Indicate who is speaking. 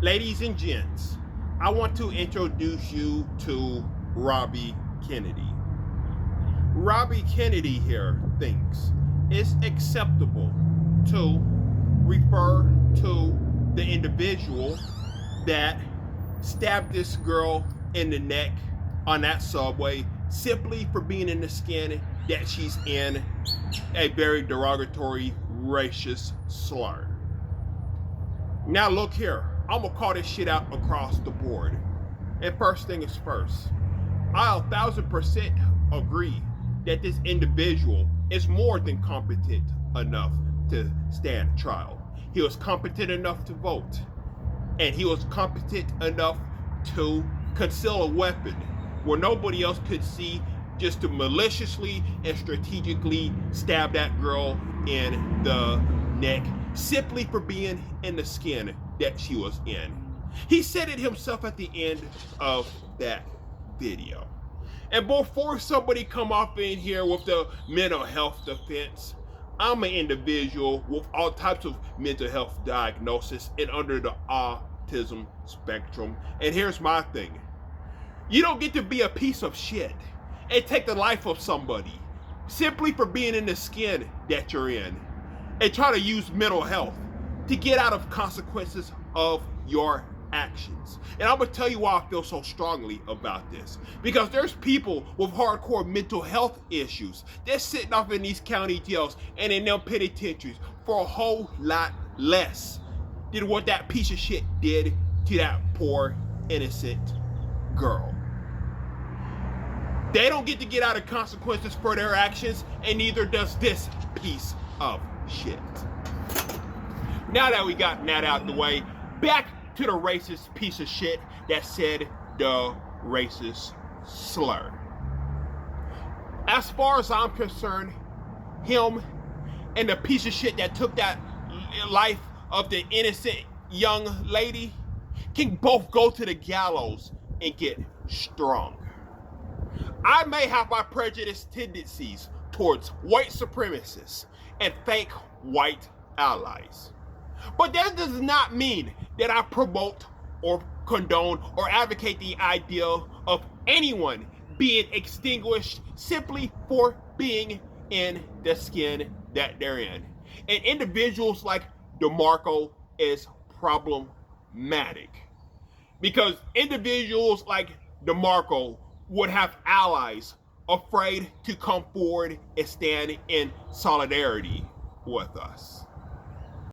Speaker 1: Ladies and gents, I want to introduce you to Robbie Kennedy. Robbie Kennedy here thinks it's acceptable to refer to the individual that stabbed this girl in the neck on that subway simply for being in the skin that she's in a very derogatory racist slur. Now look here, I'm gonna call this shit out across the board. And first thing is first, I 1,000% agree that this individual is more than competent enough to stand trial. He was competent enough to vote, and he was competent enough to conceal a weapon where nobody else could see, just to maliciously and strategically stab that girl in the neck simply for being in the skin that she was in. He said it himself at the end of that video. And before somebody come off in here with the mental health defense, I'm an individual with all types of mental health diagnosis and under the autism spectrum. And here's my thing. You don't get to be a piece of shit and take the life of somebody simply for being in the skin that you're in and try to use mental health to get out of consequences of your actions. And I'm gonna tell you why I feel so strongly about this. Because there's people with hardcore mental health issues that's sitting off in these county jails and in them penitentiaries for a whole lot less than what that piece of shit did to that poor innocent girl. They don't get to get out of consequences for their actions, and neither does this piece of shit. Now that we got that out the way, back to the racist piece of shit that said the racist slur. As far as I'm concerned, him and the piece of shit that took that life of the innocent young lady can both go to the gallows and get strung. I may have my prejudiced tendencies towards white supremacists and fake white allies. But that does not mean that I promote or condone or advocate the idea of anyone being extinguished simply for being in the skin that they're in. And individuals like DeMarco is problematic because individuals like DeMarco would have allies afraid to come forward and stand in solidarity with us.